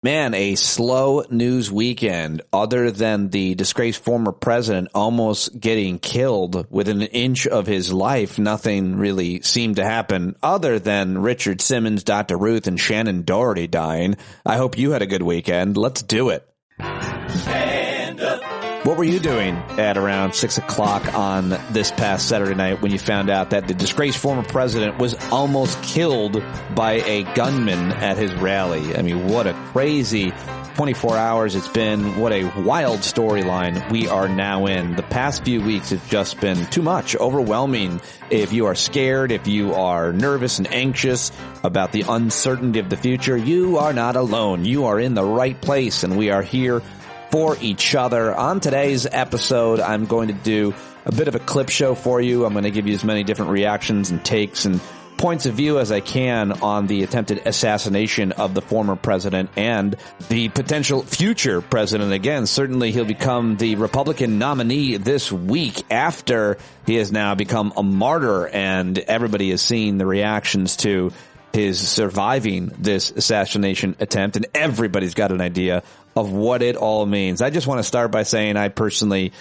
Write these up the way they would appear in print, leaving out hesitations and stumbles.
Man, a slow news weekend. Other than the disgraced former president almost getting killed within an inch of his life, nothing really seemed to happen other than Richard Simmons, Dr. Ruth, and Shannon Doherty dying. I hope you had a good weekend. Let's do it. Stand up. What were you doing at around 6 o'clock on this past Saturday night when you found out that the disgraced former president was almost killed by a gunman at his rally? I mean, what a crazy 24 hours it's been. What a wild storyline we are now in. The past few weeks have just been too much, overwhelming. If you are scared, if you are nervous and anxious about the uncertainty of the future, you are not alone. You are in the right place, and we are here for each other. On today's episode, I'm going to do a bit of a clip show for you. I'm going to give you as many different reactions and takes and points of view as I can on the attempted assassination of the former president and the potential future president. Again, certainly he'll become the Republican nominee this week after he has now become a martyr, and everybody is seeing the reactions to his surviving this assassination attempt, and everybody's got an idea of what it all means. I just want to start by saying I personally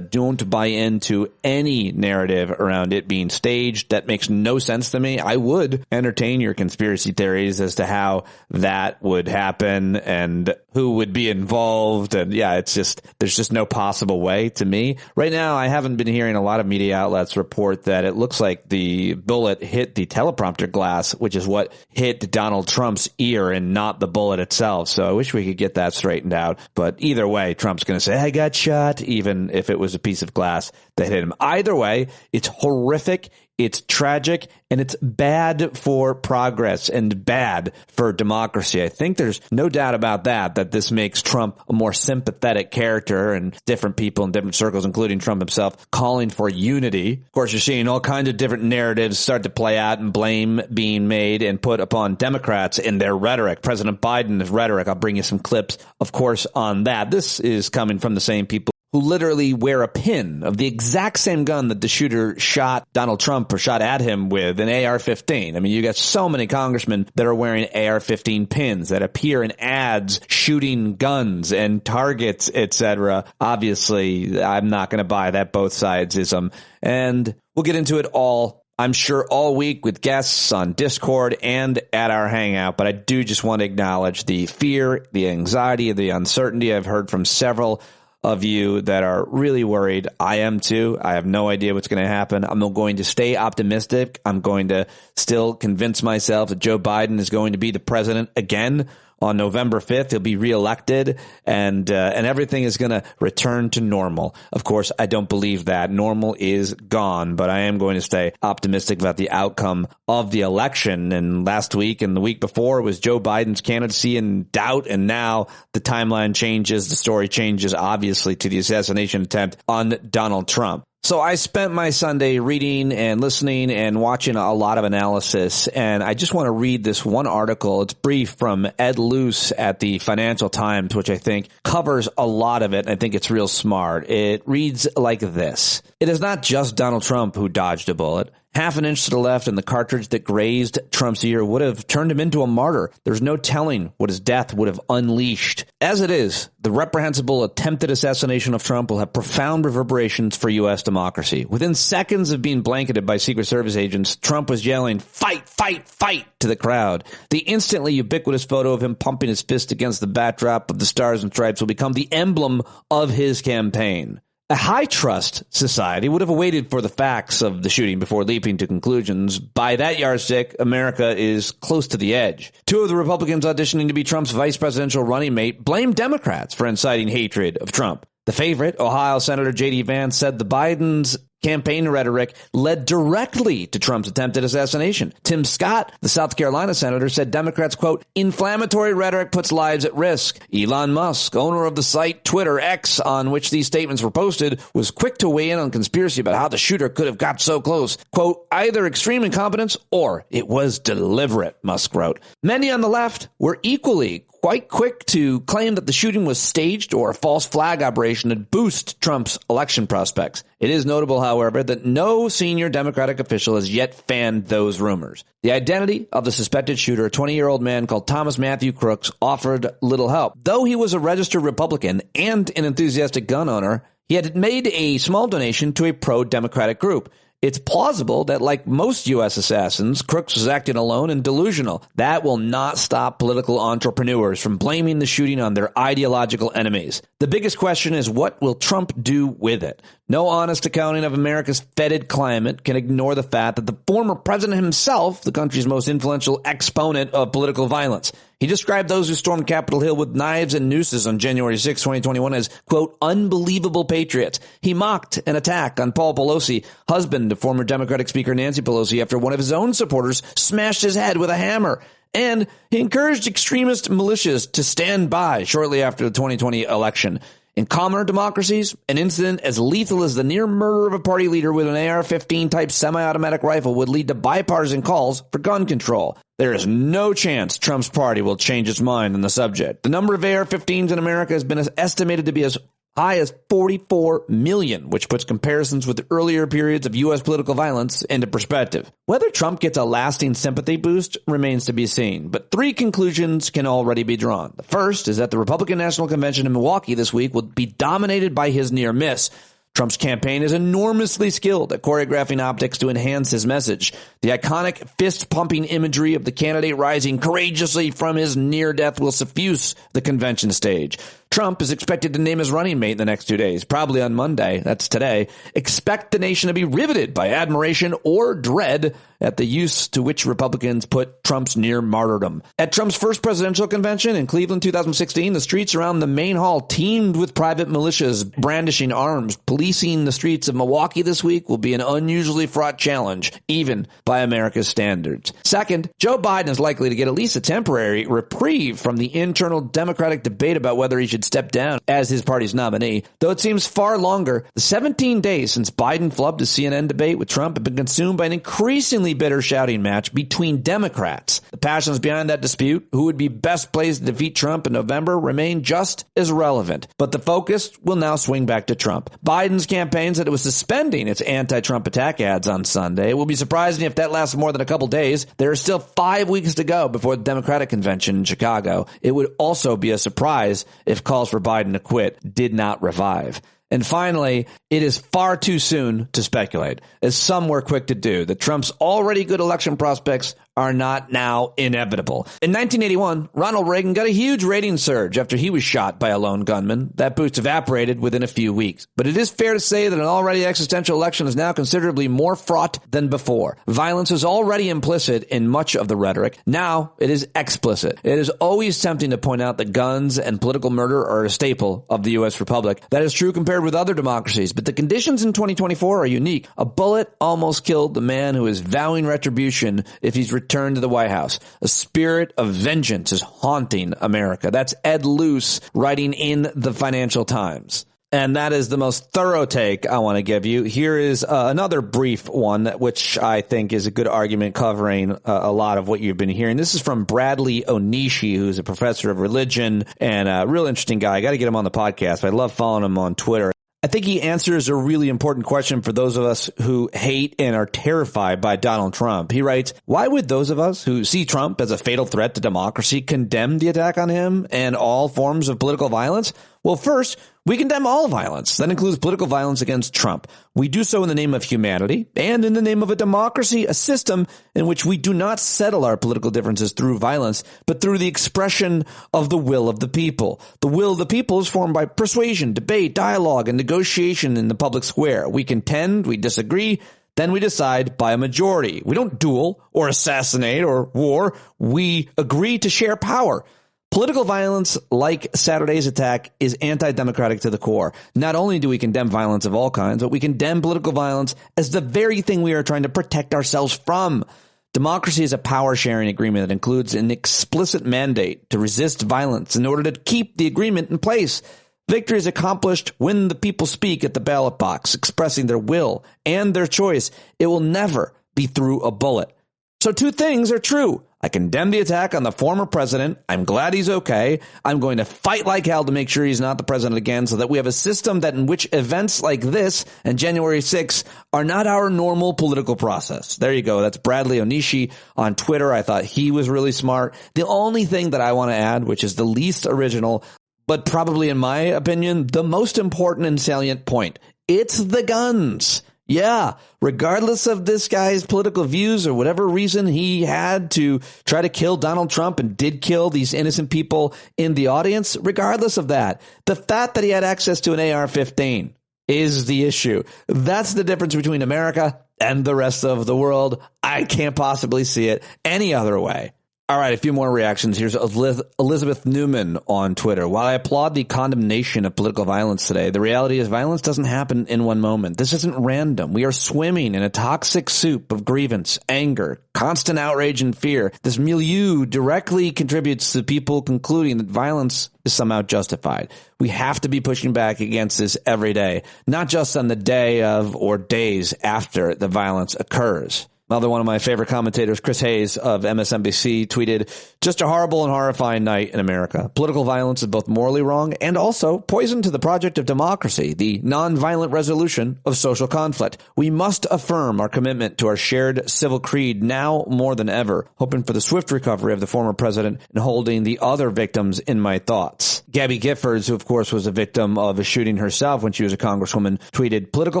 don't buy into any narrative around it being staged. That makes no sense to me. I would entertain your conspiracy theories as to how that would happen and who would be involved. And yeah, there's just no possible way to me. Right now, I haven't been hearing a lot of media outlets report that it looks like the bullet hit the teleprompter glass, which is what hit Donald Trump's ear and not the bullet itself. So I wish we could get that straightened out. But either way, Trump's going to say, I got shot, even if it was a piece of glass that hit him. Either way, it's horrific, it's tragic, and it's bad for progress and bad for democracy. I think there's no doubt about that this makes Trump a more sympathetic character, and different people in different circles, including Trump himself, calling for unity. Of course, you're seeing all kinds of different narratives start to play out and blame being made and put upon Democrats in their rhetoric. President Biden's rhetoric, I'll bring you some clips, of course, on that. This is coming from the same people who literally wear a pin of the exact same gun that the shooter shot Donald Trump or shot at him with, an AR-15. I mean, you got so many congressmen that are wearing AR-15 pins that appear in ads shooting guns and targets, etc. Obviously, I'm not going to buy that both sidesism. And we'll get into it all, I'm sure, all week with guests on Discord and at our Hangout. But I do just want to acknowledge the fear, the anxiety, the uncertainty. I've heard from several of you that are really worried. I am too. I have no idea what's going to happen. I'm going to stay optimistic. I'm going to still convince myself that Joe Biden is going to be the president again on November 5th. He'll be reelected, and everything is going to return to normal. Of course, I don't believe that. Normal is gone, but I am going to stay optimistic about the outcome of the election. And last week and the week before was Joe Biden's candidacy in doubt, and now the timeline changes, the story changes, obviously, to the assassination attempt on Donald Trump. So I spent my Sunday reading and listening and watching a lot of analysis, and I just want to read this one article. It's brief, from Ed Luce at the Financial Times, which I think covers a lot of it, and I think it's real smart. It reads like this. It is not just Donald Trump who dodged a bullet. Half an inch to the left, and the cartridge that grazed Trump's ear would have turned him into a martyr. There's no telling what his death would have unleashed. As it is, the reprehensible attempted assassination of Trump will have profound reverberations for U.S. democracy. Within seconds of being blanketed by Secret Service agents, Trump was yelling, "Fight, fight, fight," to the crowd. The instantly ubiquitous photo of him pumping his fist against the backdrop of the Stars and Stripes will become the emblem of his campaign. A high-trust society would have awaited for the facts of the shooting before leaping to conclusions. By that yardstick, America is close to the edge. Two of the Republicans auditioning to be Trump's vice presidential running mate blame Democrats for inciting hatred of Trump. The favorite, Ohio Senator J.D. Vance, said the Biden's campaign rhetoric led directly to Trump's attempted assassination. Tim Scott, the South Carolina senator, said Democrats, quote, inflammatory rhetoric puts lives at risk. Elon Musk, owner of the site Twitter X, on which these statements were posted, was quick to weigh in on conspiracy about how the shooter could have got so close. Quote, either extreme incompetence or it was deliberate, Musk wrote. Many on the left were equally quite quick to claim that the shooting was staged or a false flag operation to boost Trump's election prospects. It is notable, however, that no senior Democratic official has yet fanned those rumors. The identity of the suspected shooter, a 20-year-old man called Thomas Matthew Crooks, offered little help. Though he was a registered Republican and an enthusiastic gun owner, he had made a small donation to a pro-Democratic group. It's plausible that, like most U.S. assassins, Crooks was acting alone and delusional. That will not stop political entrepreneurs from blaming the shooting on their ideological enemies. The biggest question is, what will Trump do with it? No honest accounting of America's fetid climate can ignore the fact that the former president himself, the country's most influential exponent of political violence, he described those who stormed Capitol Hill with knives and nooses on January 6, 2021 as, quote, unbelievable patriots. He mocked an attack on Paul Pelosi, husband of former Democratic Speaker Nancy Pelosi, after one of his own supporters smashed his head with a hammer. And he encouraged extremist militias to stand by shortly after the 2020 election. In calmer democracies, an incident as lethal as the near murder of a party leader with an AR-15 type semi-automatic rifle would lead to bipartisan calls for gun control. There is no chance Trump's party will change its mind on the subject. The number of AR-15s in America has been estimated to be as high as 44 million, which puts comparisons with earlier periods of U.S. political violence into perspective. Whether Trump gets a lasting sympathy boost remains to be seen, but three conclusions can already be drawn. The first is that the Republican National Convention in Milwaukee this week will be dominated by his near miss. Trump's campaign is enormously skilled at choreographing optics to enhance his message. The iconic fist-pumping imagery of the candidate rising courageously from his near death will suffuse the convention stage. Trump is expected to name his running mate in the next 2 days, probably on Monday, that's today. Expect the nation to be riveted by admiration or dread at the use to which Republicans put Trump's near martyrdom. At Trump's first presidential convention in Cleveland 2016, the streets around the main hall teemed with private militias brandishing arms. Policing the streets of Milwaukee this week will be an unusually fraught challenge, even by America's standards. Second, Joe Biden is likely to get at least a temporary reprieve from the internal Democratic debate about whether he should step down as his party's nominee. Though it seems far longer, the 17 days since Biden flubbed the CNN debate with Trump have been consumed by an increasingly bitter shouting match between Democrats. The passions behind that dispute, who would be best placed to defeat Trump in November, remain just as relevant. But the focus will now swing back to Trump. Biden's campaign said it was suspending its anti-Trump attack ads on Sunday. It will be surprising if that lasts more than a couple days. There are still 5 weeks to go before the Democratic convention in Chicago. It would also be a surprise if calls for Biden to quit did not revive. And finally, it is far too soon to speculate, as some were quick to do, that Trump's already good election prospects are not now inevitable. In 1981, Ronald Reagan got a huge ratings surge after he was shot by a lone gunman. That boost evaporated within a few weeks. But it is fair to say that an already existential election is now considerably more fraught than before. Violence is already implicit in much of the rhetoric. Now it is explicit. It is always tempting to point out that guns and political murder are a staple of the U.S. Republic. That is true compared with other democracies, but the conditions in 2024 are unique. A bullet almost killed the man who is vowing retribution if he's returned to the White House. A spirit of vengeance is haunting America. That's Ed Luce writing in the Financial Times. And that is the most thorough take I want to give you. Here is another brief one, which I think is a good argument covering a lot of what you've been hearing. This is from Bradley Onishi, who's a professor of religion and a real interesting guy. I got to get him on the podcast. I love following him on Twitter. I think he answers a really important question for those of us who hate and are terrified by Donald Trump. He writes, why would those of us who see Trump as a fatal threat to democracy condemn the attack on him and all forms of political violence? Well, first, we condemn all violence. That includes political violence against Trump. We do so in the name of humanity and in the name of a democracy, a system in which we do not settle our political differences through violence, but through the expression of the will of the people. The will of the people is formed by persuasion, debate, dialogue, and negotiation in the public square. We contend, we disagree, then we decide by a majority. We don't duel or assassinate or war. We agree to share power. Political violence, like Saturday's attack, is anti-democratic to the core. Not only do we condemn violence of all kinds, but we condemn political violence as the very thing we are trying to protect ourselves from. Democracy is a power-sharing agreement that includes an explicit mandate to resist violence in order to keep the agreement in place. Victory is accomplished when the people speak at the ballot box, expressing their will and their choice. It will never be through a bullet. So two things are true. I condemn the attack on the former president. I'm glad he's okay. I'm going to fight like hell to make sure he's not the president again so that we have a system that in which events like this and January 6th are not our normal political process. There you go. That's Bradley Onishi on Twitter. I thought he was really smart. The only thing that I want to add, which is the least original, but probably in my opinion, the most important and salient point, it's the guns. Yeah, regardless of this guy's political views or whatever reason he had to try to kill Donald Trump and did kill these innocent people in the audience, regardless of that, the fact that he had access to an AR-15 is the issue. That's the difference between America and the rest of the world. I can't possibly see it any other way. All right, a few more reactions. Here's Elizabeth Newman on Twitter. While I applaud the condemnation of political violence today, the reality is violence doesn't happen in one moment. This isn't random. We are swimming in a toxic soup of grievance, anger, constant outrage, and fear. This milieu directly contributes to people concluding that violence is somehow justified. We have to be pushing back against this every day, not just on the day of or days after the violence occurs. Another one of my favorite commentators, Chris Hayes of MSNBC, tweeted, just a horrible and horrifying night in America. Political violence is both morally wrong and also poison to the project of democracy, the nonviolent resolution of social conflict. We must affirm our commitment to our shared civil creed now more than ever, hoping for the swift recovery of the former president and holding the other victims in my thoughts. Gabby Giffords, who of course was a victim of a shooting herself when she was a congresswoman, tweeted, political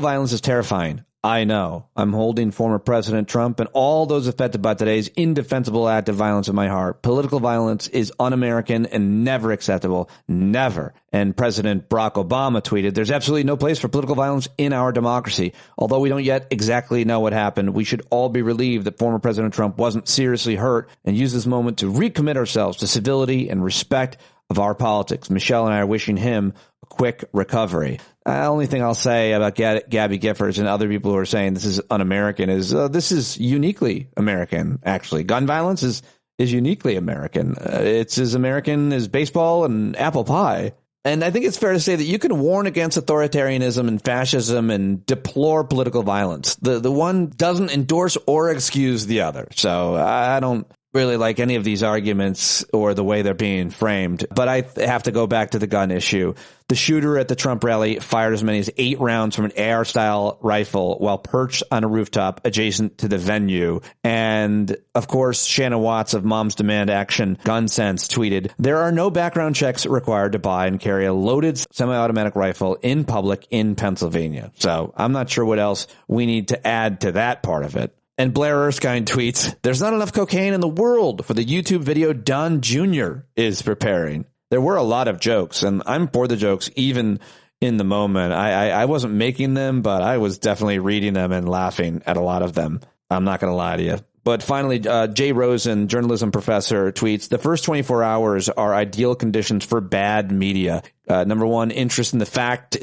violence is terrifying. I know. I'm holding former President Trump and all those affected by today's indefensible act of violence in my heart. Political violence is un-American and never acceptable. Never. And President Barack Obama tweeted, there's absolutely no place for political violence in our democracy. Although we don't yet exactly know what happened, we should all be relieved that former President Trump wasn't seriously hurt and use this moment to recommit ourselves to civility and respect of our politics. Michelle and I are wishing him a quick recovery. The only thing I'll say about Gabby Giffords and other people who are saying this is un-American is this is uniquely American, actually. Gun violence is uniquely American. It's as American as baseball and apple pie. And I think it's fair to say that you can warn against authoritarianism and fascism and deplore political violence. The one doesn't endorse or excuse the other. So I don't really like any of these arguments or the way they're being framed. But I have to go back to the gun issue. The shooter at the Trump rally fired as many as 8 rounds from an AR-style rifle while perched on a rooftop adjacent to the venue. And, of course, Shannon Watts of Moms Demand Action Gun Sense tweeted, there are no background checks required to buy and carry a loaded semi-automatic rifle in public in Pennsylvania. So I'm not sure what else we need to add to that part of it. And Blair Erskine tweets, there's not enough cocaine in the world for the YouTube video Don Jr. is preparing. There were a lot of jokes, and I'm for the jokes even in the moment. I wasn't making them, but I was definitely reading them and laughing at a lot of them. I'm not going to lie to you. But finally, Jay Rosen, journalism professor, tweets, the first 24 hours are ideal conditions for bad media. Number one, interest in the facts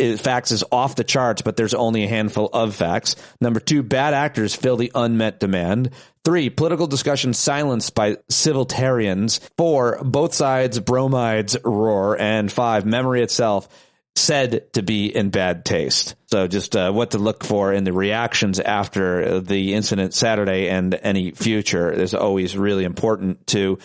is off the charts, but there's only a handful of facts. Number two, bad actors fill the unmet demand. 3, political discussion silenced by civilitarians. 4, both sides bromides roar. And 5, memory itself said to be in bad taste. So just what to look for in the reactions after the incident Saturday and any future is always really important to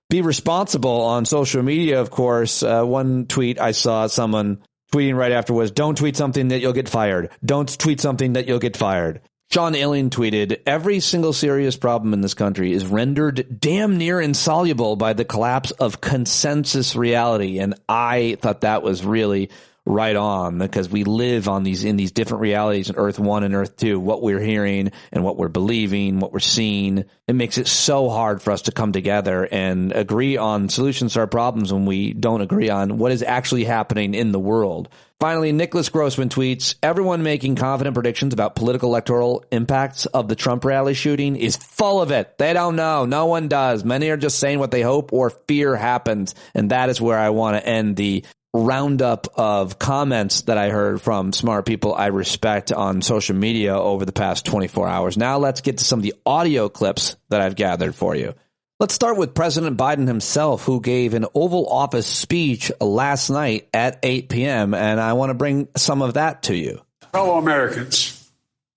be responsible on social media, of course. One tweet I saw someone tweeting right after was, don't tweet something that you'll get fired. Don't tweet something that you'll get fired. Sean Illing tweeted, every single serious problem in this country is rendered damn near insoluble by the collapse of consensus reality. And I thought that was really right on, because we live on in these different realities in Earth 1 and Earth 2, what we're hearing and what we're believing, what we're seeing. It makes it so hard for us to come together and agree on solutions to our problems when we don't agree on what is actually happening in the world. Finally, Nicholas Grossman tweets, everyone making confident predictions about political electoral impacts of the Trump rally shooting is full of it. They don't know. No one does. Many are just saying what they hope or fear happens. And that is where I want to end the roundup of comments that I heard from smart people I respect on social media over the past 24 hours. Now let's get to some of the audio clips that I've gathered for you. Let's start with President Biden himself, who gave an Oval Office speech last night at 8 p.m., and I want to bring some of that to you. Fellow Americans,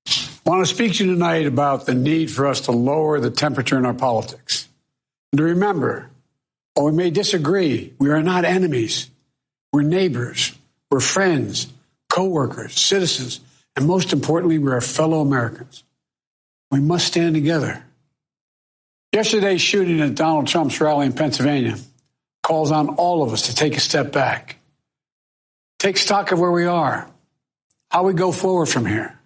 I want to speak to you tonight about the need for us to lower the temperature in our politics. And to remember, while we may disagree, we are not enemies. We're neighbors. We're friends, co-workers, citizens, and most importantly, we're fellow Americans. We must stand together. Yesterday's shooting at Donald Trump's rally in Pennsylvania calls on all of us to take a step back, take stock of where we are, how we go forward from here.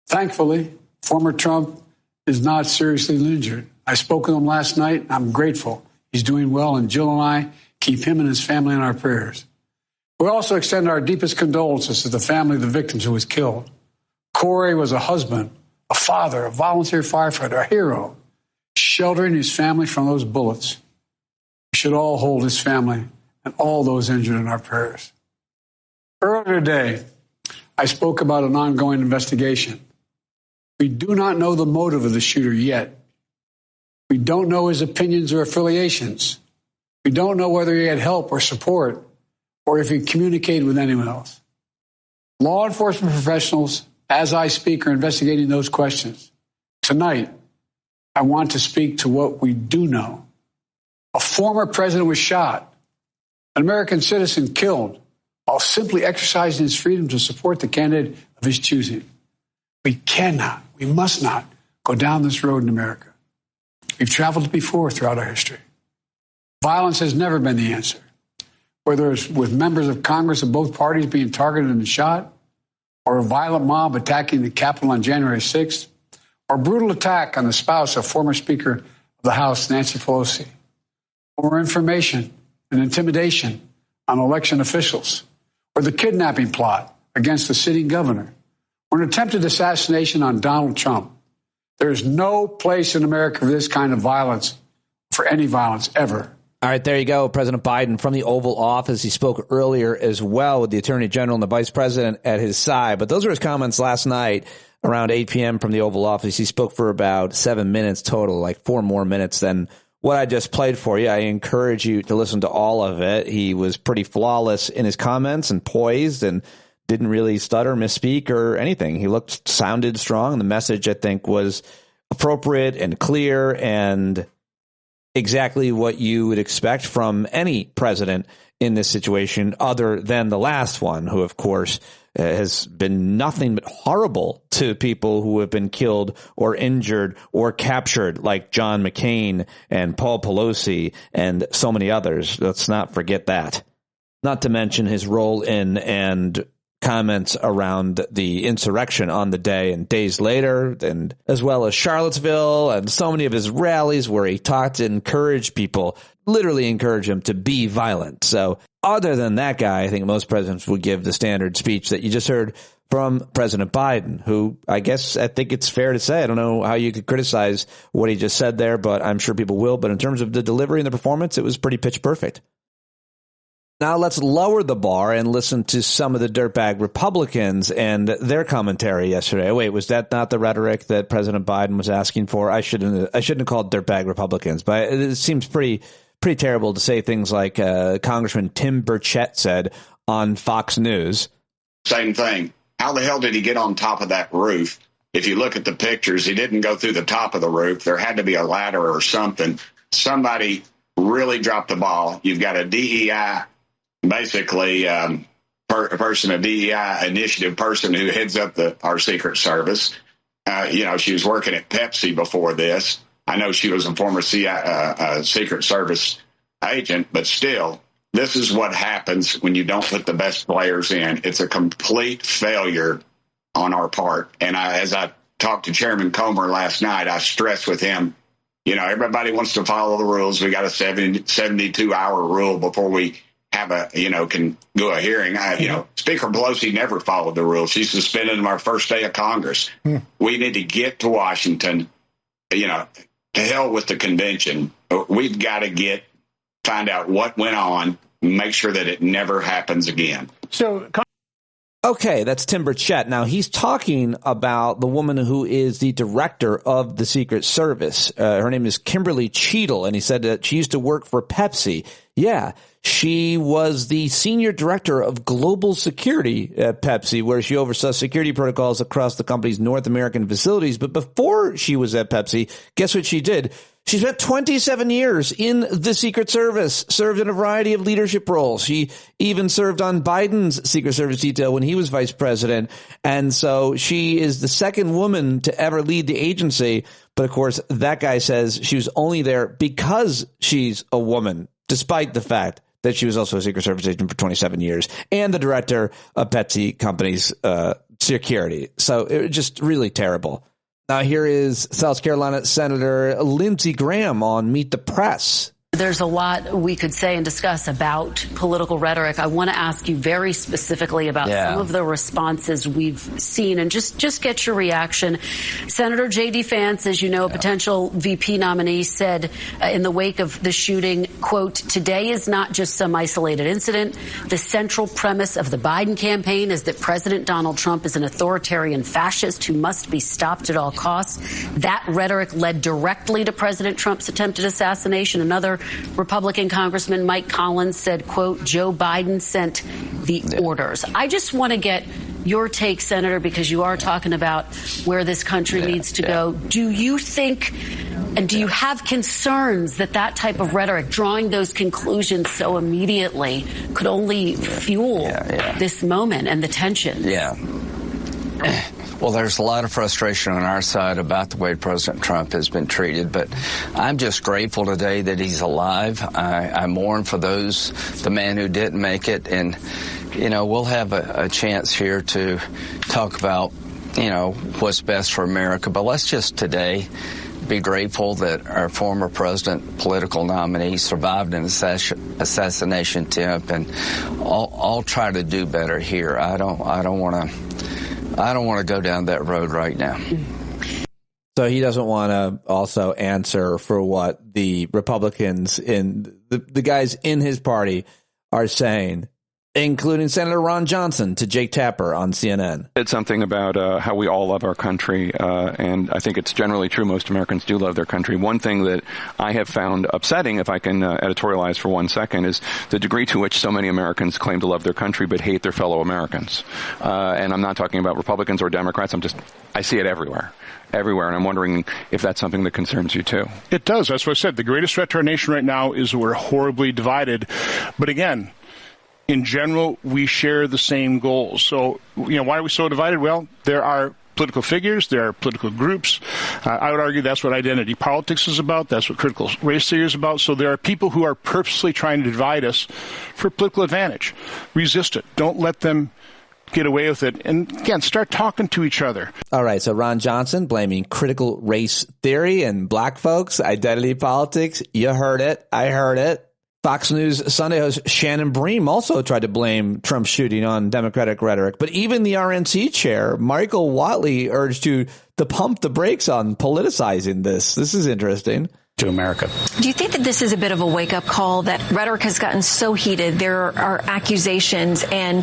Thankfully, former Trump is not seriously injured. I spoke with him last night. I'm grateful. He's doing well, and Jill and I keep him and his family in our prayers. We also extend our deepest condolences to the family of the victims who was killed. Corey was a husband, a father, a volunteer firefighter, a hero, sheltering his family from those bullets. We should all hold his family and all those injured in our prayers. Earlier today, I spoke about an ongoing investigation. We do not know the motive of the shooter yet. We don't know his opinions or affiliations. We don't know whether he had help or support or if he communicated with anyone else. Law enforcement professionals, as I speak, are investigating those questions. Tonight, I want to speak to what we do know. A former president was shot, an American citizen killed, while simply exercising his freedom to support the candidate of his choosing. We cannot, we must not go down this road in America. We've traveled before throughout our history. Violence has never been the answer. Whether it's with members of Congress of both parties being targeted and shot, or a violent mob attacking the Capitol on January 6th, or a brutal attack on the spouse of former Speaker of the House, Nancy Pelosi, or information and intimidation on election officials, or the kidnapping plot against the sitting governor, or an attempted assassination on Donald Trump. There is no place in America for this kind of violence, for any violence ever. All right, there you go. President Biden from the Oval Office. He spoke earlier as well with the Attorney General and the Vice President at his side. But those were his comments last night around 8 p.m. from the Oval Office. He spoke for about 7 minutes total, like 4 more minutes than what I just played for you. I encourage you to listen to all of it. He was pretty flawless in his comments and poised and didn't really stutter, misspeak, or anything. He sounded strong. The message, I think, was appropriate and clear and exactly what you would expect from any president in this situation, other than the last one, who, of course, has been nothing but horrible to people who have been killed or injured or captured, like John McCain and Paul Pelosi and so many others. Let's not forget that. Not to mention his role in and comments around the insurrection on the day and days later, and as well as Charlottesville and so many of his rallies where he talked to encourage people, literally encourage them to be violent. So other than that guy, I think most presidents would give the standard speech that you just heard from President Biden, who I think it's fair to say, I don't know how you could criticize what he just said there, but I'm sure people will. But in terms of the delivery and the performance, it was pretty pitch perfect. Now let's lower the bar and listen to some of the dirtbag Republicans and their commentary yesterday. Wait, was that not the rhetoric that President Biden was asking for? I shouldn't have called dirtbag Republicans, but it seems pretty terrible to say things like Congressman Tim Burchett said on Fox News. Same thing. How the hell did he get on top of that roof? If you look at the pictures, he didn't go through the top of the roof. There had to be a ladder or something. Somebody really dropped the ball. You've got a DEI. Basically, a DEI initiative person who heads up our Secret Service. She was working at Pepsi before this. I know she was a former Secret Service agent, but still, this is what happens when you don't put the best players in. It's a complete failure on our part. And as I talked to Chairman Comer last night, I stressed with him, everybody wants to follow the rules. We got a 72-hour rule before we can go a hearing. Speaker Pelosi never followed the rules. She suspended him our first day of Congress. We need to get to Washington, to hell with the convention. We've got to find out what went on, make sure that it never happens again. Okay, that's Tim Burchett. Now, he's talking about the woman who is the director of the Secret Service. Her name is Kimberly Cheadle, and he said that she used to work for Pepsi. Yeah, she was the senior director of global security at Pepsi, where she oversaw security protocols across the company's North American facilities. But before she was at Pepsi, guess what she did? She spent 27 years in the Secret Service, served in a variety of leadership roles. She even served on Biden's Secret Service detail when he was vice president. And so she is the second woman to ever lead the agency. But of course, that guy says she was only there because she's a woman, despite the fact that she was also a Secret Service agent for 27 years and the director of Pepsi Company's security. So it was just really terrible. Now, here is South Carolina Senator Lindsey Graham on Meet the Press. There's a lot we could say and discuss about political rhetoric. I want to ask you very specifically about some of the responses we've seen and just get your reaction. Senator J.D. Vance, as you know, a potential VP nominee, said in the wake of the shooting, quote, "Today is not just some isolated incident. The central premise of the Biden campaign is that President Donald Trump is an authoritarian fascist who must be stopped at all costs." That rhetoric led directly to President Trump's attempted assassination. Another Republican Congressman Mike Collins said, quote, "Joe Biden sent the orders." I just want to get your take, Senator, because you are talking about where this country needs to go. Do you think, and do you have concerns that that type of rhetoric, drawing those conclusions so immediately, could only fuel this moment and the tension? Well, there's a lot of frustration on our side about the way President Trump has been treated, but I'm just grateful today that he's alive. I mourn for the man who didn't make it, and, we'll have a chance here to talk about, what's best for America, but let's just today be grateful that our former president, political nominee, survived an assassination attempt, and I'll try to do better here. I don't want to go down that road right now. So he doesn't want to also answer for what the Republicans the guys in his party are saying, including Senator Ron Johnson to Jake Tapper on CNN. It's something about how we all love our country, and I think it's generally true. Most Americans do love their country. One thing that I have found upsetting, if I can editorialize for 1 second, is the degree to which so many Americans claim to love their country but hate their fellow Americans. And I'm not talking about Republicans or Democrats. I see it everywhere. And I'm wondering if that's something that concerns you too. It does. That's what I said. The greatest threat to our nation right now is we're horribly divided. But again, in general, we share the same goals. So, why are we so divided? Well, there are political figures, there are political groups. I would argue that's what identity politics is about. That's what critical race theory is about. So there are people who are purposely trying to divide us for political advantage. Resist it. Don't let them get away with it. And again, start talking to each other. All right. So Ron Johnson blaming critical race theory and black folks, identity politics. You heard it. I heard it. Fox News Sunday host Shannon Bream also tried to blame Trump's shooting on Democratic rhetoric. But even the RNC chair, Michael Whatley, urged you to pump the brakes on politicizing this. This is interesting. To America. Do you think that this is a bit of a wake-up call, that rhetoric has gotten so heated? There are accusations and,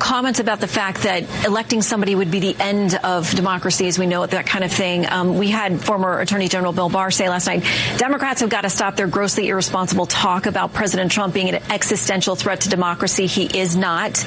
comments about the fact that electing somebody would be the end of democracy as we know it, that kind of thing. We had former Attorney General Bill Barr say last night, Democrats have got to stop their grossly irresponsible talk about President Trump being an existential threat to democracy. He is not.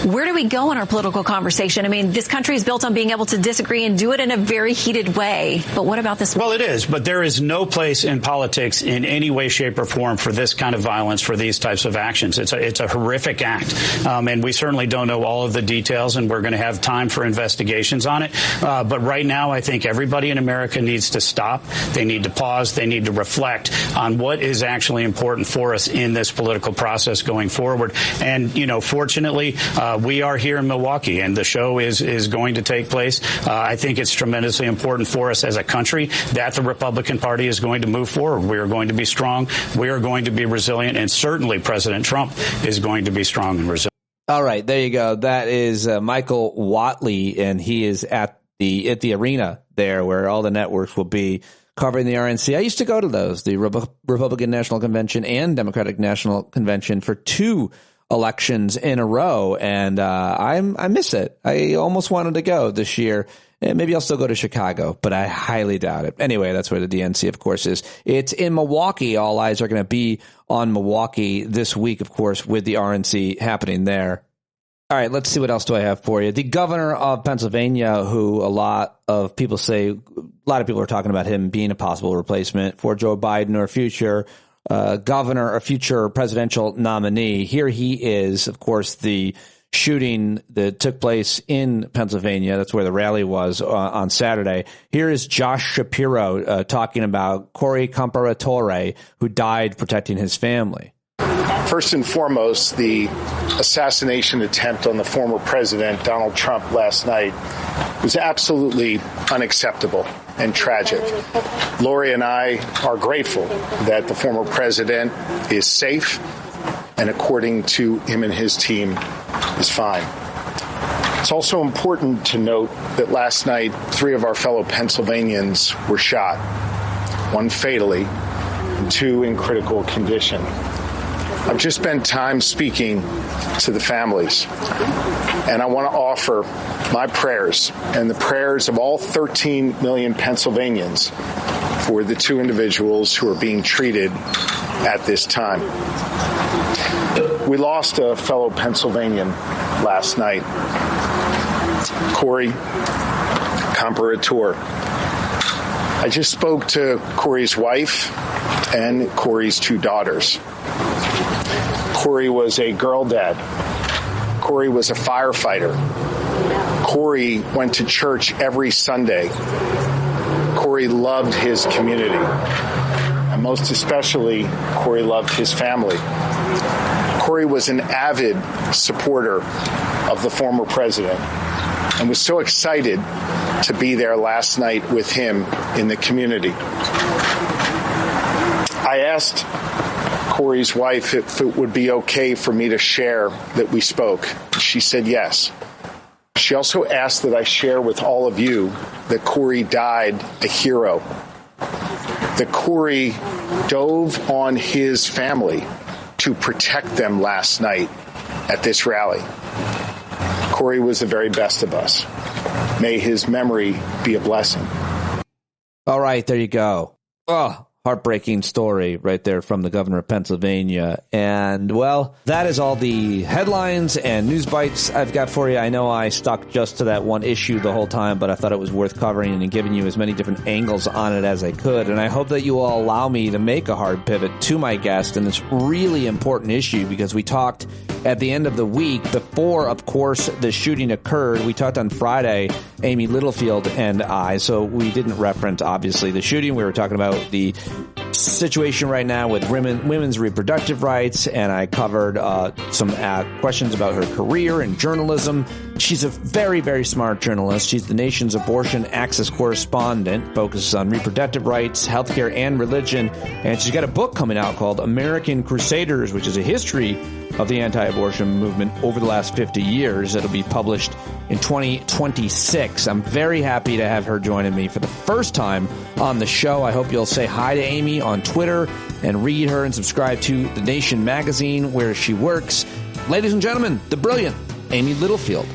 Where do we go in our political conversation? I mean, this country is built on being able to disagree and do it in a very heated way. But what about this? Well, it is, but there is no place in politics in any way, shape, or form for this kind of violence, for these types of actions. It's a horrific act, and we certainly don't know all of the details, and we're going to have time for investigations on it. But right now, I think everybody in America needs to stop. They need to pause. They need to reflect on what is actually important for us in this political process going forward. And, fortunately, we are here in Milwaukee, and the show is going to take place. I think it's tremendously important for us as a country that the Republican Party is going to move forward. We are going to be strong. We are going to be resilient. And certainly President Trump is going to be strong and resilient. All right. There you go. That is Michael Whatley, and he is at the arena there where all the networks will be covering the RNC. I used to go to those, the Republican National Convention and Democratic National Convention, for 2 elections in a row. And I miss it. I almost wanted to go this year. And maybe I'll still go to Chicago, but I highly doubt it. Anyway, that's where the DNC, of course, is. It's in Milwaukee. All eyes are going to be on Milwaukee this week, of course, with the RNC happening there. All right, let's see what else do I have for you. The governor of Pennsylvania, who a lot of people say a lot of people are talking about him being a possible replacement for Joe Biden or future governor or future presidential nominee. Here he is, of course, the shooting that took place in Pennsylvania. That's where the rally was on Saturday. Here is Josh Shapiro talking about Corey Comparatore, who died protecting his family. First and foremost, the assassination attempt on the former president, Donald Trump, last night was absolutely unacceptable and tragic. Lori and I are grateful that the former president is safe and, according to him and his team, is fine. It's also important to note that last night, 3 of our fellow Pennsylvanians were shot, 1 fatally and 2 in critical condition. I've just spent time speaking to the families, and I want to offer my prayers and the prayers of all 13 million Pennsylvanians for the 2 individuals who are being treated at this time. We lost a fellow Pennsylvanian last night, Corey Comparatore. I just spoke to Corey's wife and Corey's 2 daughters. Corey was a girl dad. Corey was a firefighter. Corey went to church every Sunday. Corey loved his community. And most especially, Corey loved his family. Corey was an avid supporter of the former president and was so excited to be there last night with him in the community. I asked Corey's wife if it would be okay for me to share that we spoke. She said yes. She also asked that I share with all of you that Corey died a hero, that Corey dove on his family to protect them last night at this rally. Corey was the very best of us. May his memory be a blessing. All right, there you go. Oh, heartbreaking story right there from the governor of Pennsylvania. And, well, that is all the headlines and news bites I've got for you. I know I stuck just to that one issue the whole time, but I thought it was worth covering and giving you as many different angles on it as I could. And I hope that you will allow me to make a hard pivot to my guest in this really important issue, because we talked at the end of the week before, of course, the shooting occurred. We talked on Friday, Amy Littlefield and I, so we didn't reference, obviously, the shooting. We were talking about the situation right now with women's reproductive rights, and I covered some questions about her career in journalism. She's a very, very smart journalist. She's the nation's abortion access correspondent, focuses on reproductive rights, healthcare, and religion, and she's got a book coming out called American Crusaders, which is a history of the anti-abortion movement over the last 50 years. It'll be published in 2026. I'm very happy to have her joining me for the first time on the show. I hope you'll say hi to Amy on Twitter and read her and subscribe to The Nation magazine where she works. Ladies and gentlemen, the brilliant Amy Littlefield.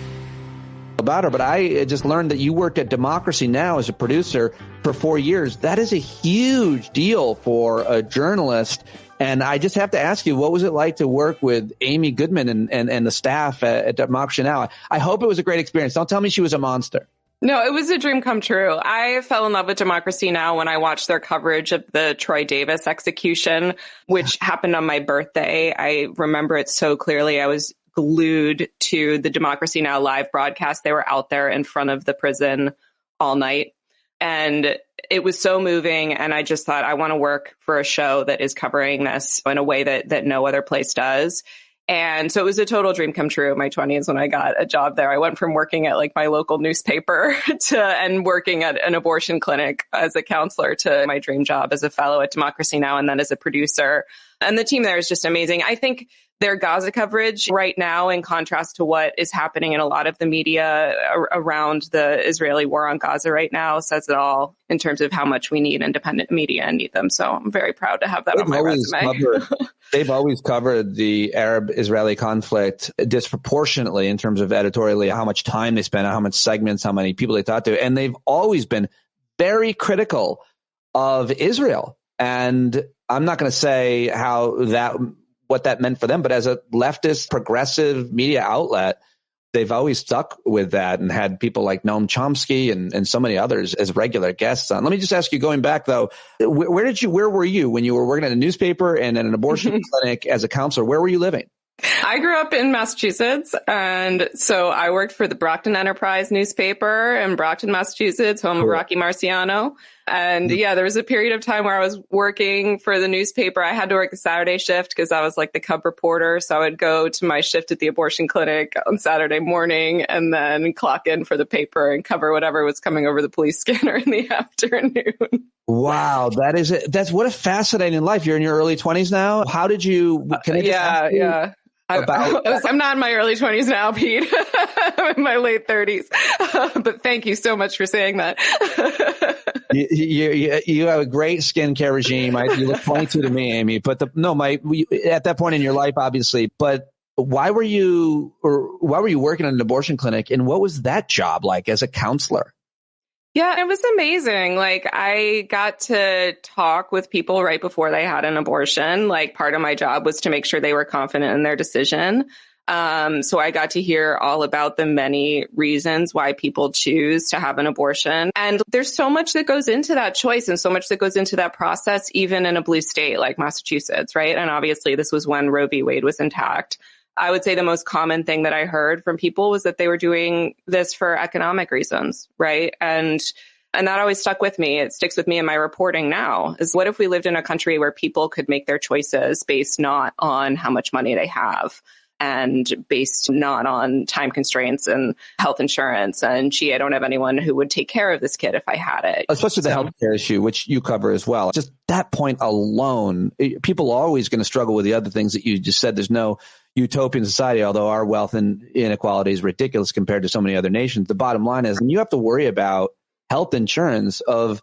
About her, but I just learned that you worked at Democracy Now! As a producer for 4 years. That is a huge deal for a journalist. And I just have to ask you, what was it like to work with Amy Goodman and the staff at Democracy Now! I hope it was a great experience. Don't tell me she was a monster. No, it was a dream come true. I fell in love with Democracy Now! When I watched their coverage of the Troy Davis execution, which happened on my birthday. I remember it so clearly. I was glued to the Democracy Now! Live broadcast. They were out there in front of the prison all night. And it was so moving. And I just thought, I want to work for a show that is covering this in a way that no other place does. And so it was a total dream come true in my 20s when I got a job there. I went from working at like my local newspaper and working at an abortion clinic as a counselor to my dream job as a fellow at Democracy Now! And then as a producer. And the team there is just amazing. I think their Gaza coverage right now, in contrast to what is happening in a lot of the media around the Israeli war on Gaza right now, says it all in terms of how much we need independent media and need them. So I'm very proud to have that on my resume. They've always covered the Arab-Israeli conflict disproportionately in terms of editorially, how much time they spent, how much segments, how many people they talked to. And they've always been very critical of Israel. And I'm not going to say what that meant for them, but as a leftist progressive media outlet, they've always stuck with that and had people like Noam Chomsky and so many others as regular guests on. Let me just ask you, going back though, where were you when you were working at a newspaper and at an abortion clinic as a counselor? Where were you living? I grew up in Massachusetts, and so I worked for the Brockton Enterprise newspaper in Brockton, Massachusetts, home of Rocky Marciano. And yeah, there was a period of time where I was working for the newspaper. I had to work the Saturday shift because I was like the cub reporter. So I would go to my shift at the abortion clinic on Saturday morning and then clock in for the paper and cover whatever was coming over the police scanner in the afternoon. Wow, that's what a fascinating life. You're in your early 20s now. How did you? Yeah. I'm not in my early 20s now, Pete. I'm in my late 30s. But thank you so much for saying that. You have a great skincare regime. You look 22 to me, Amy. But at that point in your life, obviously. But why were you working in an abortion clinic, and what was that job like as a counselor? Yeah, it was amazing. Like, I got to talk with people right before they had an abortion. Like, part of my job was to make sure they were confident in their decision. So I got to hear all about the many reasons why people choose to have an abortion. And there's so much that goes into that choice and so much that goes into that process, even in a blue state like Massachusetts, right? And obviously, this was when Roe v. Wade was intact. I would say the most common thing that I heard from people was that they were doing this for economic reasons, right? And that always stuck with me. It sticks with me in my reporting now, is what if we lived in a country where people could make their choices based not on how much money they have and based not on time constraints and health insurance and, gee, I don't have anyone who would take care of this kid if I had it. Especially the healthcare issue, which you cover as well. Just that point alone, people are always going to struggle with the other things that you just said. There's no utopian society, although our wealth and inequality is ridiculous compared to so many other nations. The bottom line is when you have to worry about health insurance of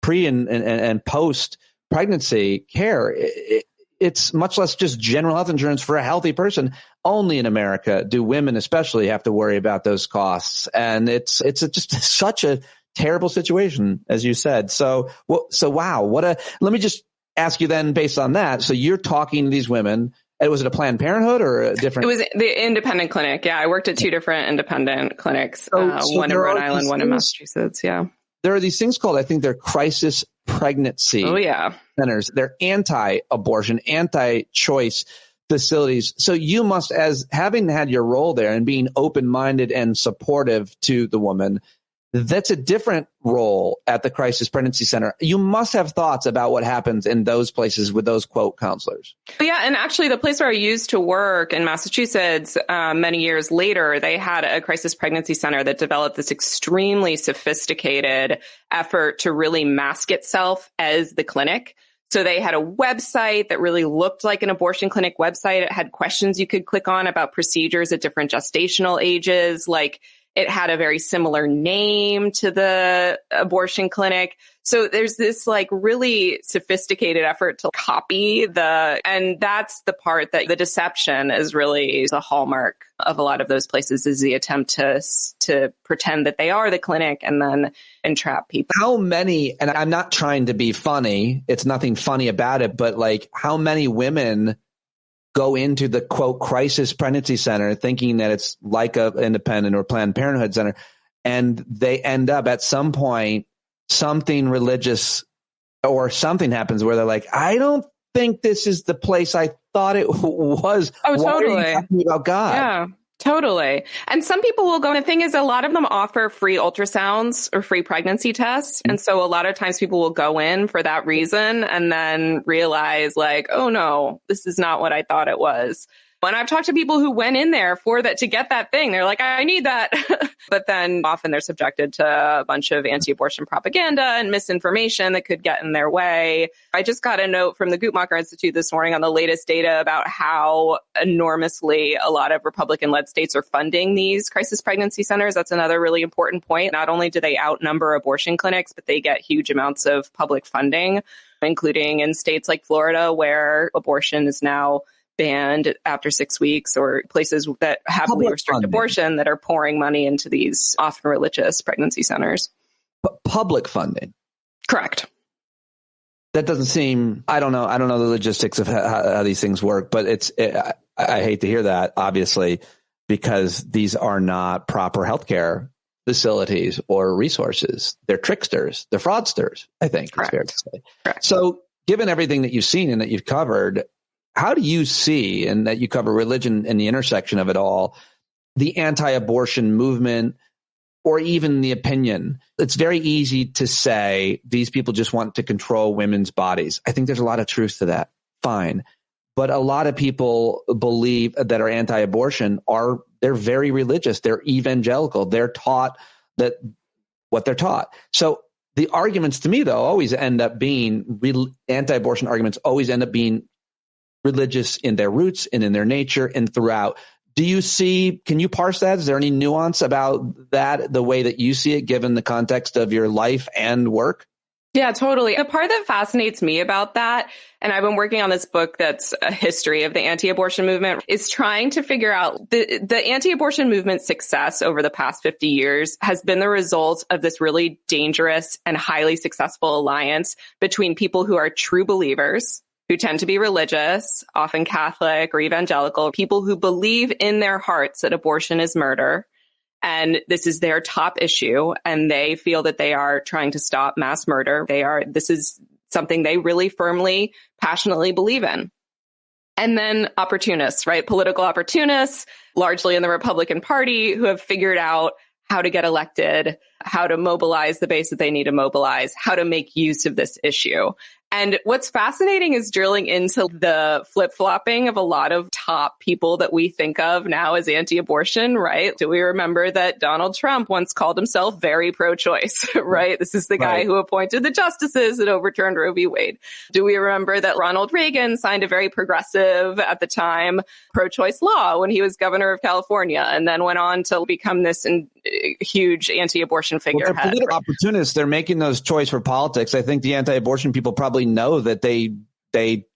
pre and post pregnancy care, it's much less just general health insurance for a healthy person. Only in America do women especially have to worry about those costs. And it's just such a terrible situation, as you said. So wow, let me just ask you then, based on that. So you're talking to these women. Was it a Planned Parenthood or a different? It was the independent clinic. Yeah, I worked at two different independent clinics, one in Rhode Island, one in Massachusetts. Yeah. There are these things called, I think they're crisis pregnancy centers. They're anti-abortion, anti-choice facilities. So you must, as having had your role there and being open-minded and supportive to the woman, that's a different role at the crisis pregnancy center. You must have thoughts about what happens in those places with those quote counselors. Yeah. And actually the place where I used to work in Massachusetts, many years later, they had a crisis pregnancy center that developed this extremely sophisticated effort to really mask itself as the clinic. So they had a website that really looked like an abortion clinic website. It had questions you could click on about procedures at different gestational ages. Like, it had a very similar name to the abortion clinic. So there's this like really sophisticated effort to copy and that's the part that the deception is really the hallmark of a lot of those places, is the attempt to pretend that they are the clinic and then entrap people. How many, and I'm not trying to be funny, it's nothing funny about it, but like how many women go into the quote crisis pregnancy center thinking that it's like a independent or Planned Parenthood center, and they end up at some point something religious or something happens where they're like, I don't think this is the place I thought it was. Oh, totally. Why are you talking about God? Yeah. Totally. And some people will go, and the thing is, a lot of them offer free ultrasounds or free pregnancy tests. And so a lot of times people will go in for that reason and then realize like, oh no, this is not what I thought it was. When I've talked to people who went in there for that, to get that thing, they're like, I need that. But then often they're subjected to a bunch of anti-abortion propaganda and misinformation that could get in their way. I just got a note from the Guttmacher Institute this morning on the latest data about how enormously a lot of Republican-led states are funding these crisis pregnancy centers. That's another really important point. Not only do they outnumber abortion clinics, but they get huge amounts of public funding, including in states like Florida, where abortion is now banned after 6 weeks, or places that heavily restrict abortion that are pouring money into these often religious pregnancy centers. Public funding. Correct. That doesn't seem, I don't know the logistics of how these things work, but I hate to hear that, obviously. because these are not proper healthcare facilities or resources. They're tricksters. They're fraudsters, I think it's fair to say. Correct. So given everything that you've seen and that you've covered, how do you see, and that you cover religion and the intersection of it all, the anti-abortion movement or even the opinion? It's very easy to say these people just want to control women's bodies. I think there's a lot of truth to that. Fine. But a lot of people believe that are anti-abortion they're very religious. They're evangelical. They're taught that what they're taught. So the arguments to me, though, always end up being anti-abortion arguments always end up being religious in their roots and in their nature and throughout. Can you parse that? Is there any nuance about that, the way that you see it, given the context of your life and work? Yeah, totally. The part that fascinates me about that, and I've been working on this book that's a history of the anti-abortion movement, is trying to figure out the anti-abortion movement's success over the past 50 years has been the result of this really dangerous and highly successful alliance between people who are true believers, who tend to be religious, often Catholic or evangelical, people who believe in their hearts that abortion is murder. And this is their top issue, and they feel that they are trying to stop mass murder. This is something they really firmly, passionately believe in. And then opportunists, right? Political opportunists, largely in the Republican Party, who have figured out how to get elected, how to mobilize the base that they need to mobilize, how to make use of this issue. And what's fascinating is drilling into the flip-flopping of a lot of top people that we think of now as anti-abortion, right? Do we remember that Donald Trump once called himself very pro-choice, right? This is the guy who appointed the justices that overturned Roe v. Wade. Do we remember that Ronald Reagan signed a very progressive, at the time, pro-choice law when he was governor of California, and then went on to become this huge anti-abortion figurehead? They're political opportunists. They're making those choice for politics. I think the anti-abortion people probably know that they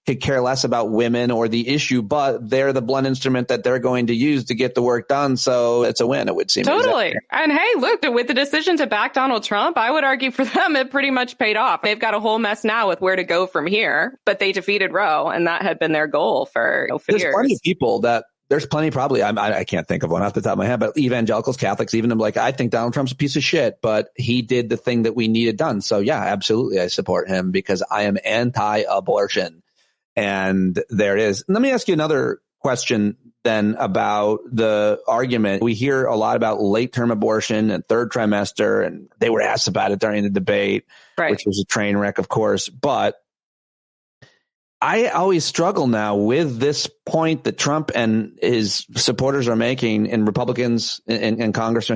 could care less about women or the issue, but they're the blunt instrument that they're going to use to get the work done. So it's a win, it would seem. Totally. And hey, look, with the decision to back Donald Trump, I would argue for them, it pretty much paid off. They've got a whole mess now with where to go from here, but they defeated Roe, and that had been their goal for years. There's plenty of people there's plenty, probably, I can't think of one off the top of my head, but evangelicals, Catholics, even them, like, I think Donald Trump's a piece of shit, but he did the thing that we needed done. So yeah, absolutely, I support him because I am anti-abortion. And there it is. Let me ask you another question then about the argument. We hear a lot about late-term abortion and third trimester, and they were asked about it during the debate, which was a train wreck, of course, but I always struggle now with this point that Trump and his supporters are making, and Republicans and Congress,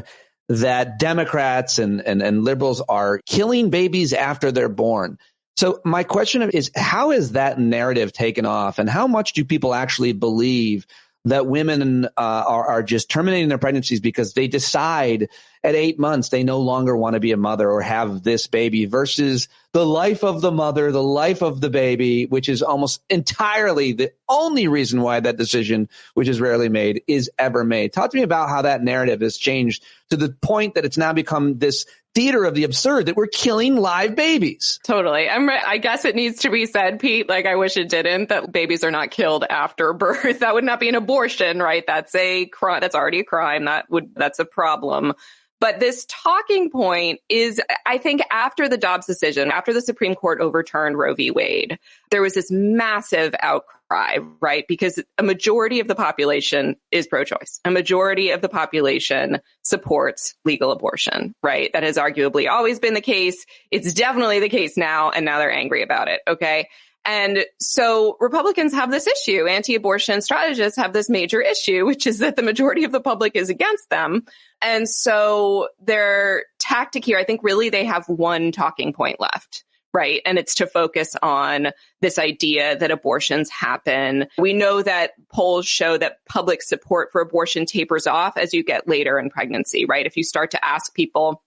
that Democrats and liberals are killing babies after they're born. So my question is, how is that narrative taken off, and how much do people actually believe that women are just terminating their pregnancies because they decide at 8 months they no longer want to be a mother or have this baby, versus the life of the mother, the life of the baby, which is almost entirely the only reason why that decision, which is rarely made, is ever made. Talk to me about how that narrative has changed to the point that it's now become this theater of the absurd that we're killing live babies. Totally. I guess it needs to be said, Pete, like I wish it didn't, that babies are not killed after birth. That would not be an abortion, right? That's a crime. That's already a crime. That's a problem. But this talking point is, I think, after the Dobbs decision, after the Supreme Court overturned Roe v. Wade, there was this massive outcry, right? Because a majority of the population is pro-choice. A majority of the population supports legal abortion, right? That has arguably always been the case. It's definitely the case now, and now they're angry about it, okay? And so Republicans have this issue. Anti-abortion strategists have this major issue, which is that the majority of the public is against them. And so their tactic here, I think really they have one talking point left, right? And it's to focus on this idea that abortions happen. We know that polls show that public support for abortion tapers off as you get later in pregnancy, right? If you start to ask people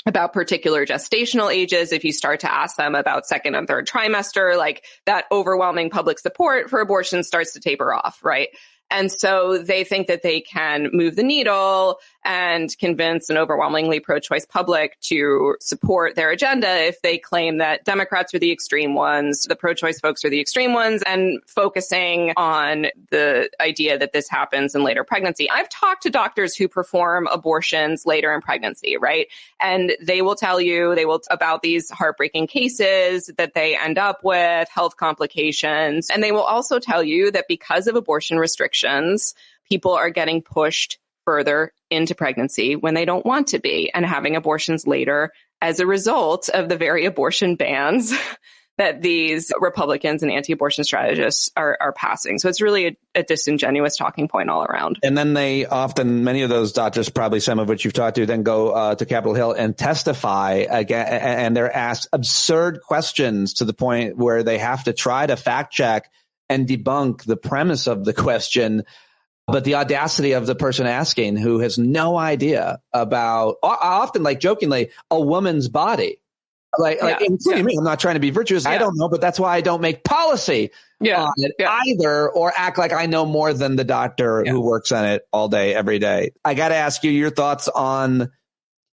about particular gestational ages, if you start to ask them about second and third trimester, like that overwhelming public support for abortion starts to taper off, right? And so they think that they can move the needle and convince an overwhelmingly pro-choice public to support their agenda if they claim that Democrats are the extreme ones, the pro-choice folks are the extreme ones, and focusing on the idea that this happens in later pregnancy. I've talked to doctors who perform abortions later in pregnancy, right? And they will tell you about these heartbreaking cases that they end up with, health complications. And they will also tell you that because of abortion restrictions, people are getting pushed further into pregnancy when they don't want to be and having abortions later as a result of the very abortion bans that these Republicans and anti-abortion strategists are passing. So it's really a disingenuous talking point all around. And then they often, many of those doctors, probably some of which you've talked to, then go to Capitol Hill and testify again, and they're asked absurd questions to the point where they have to try to fact check and debunk the premise of the question. But the audacity of the person asking, who has no idea about, often like jokingly, a woman's body. Including me. I'm not trying to be virtuous. I don't know, but that's why I don't make policy on it either, or act like I know more than the doctor who works on it all day, every day. I got to ask you your thoughts on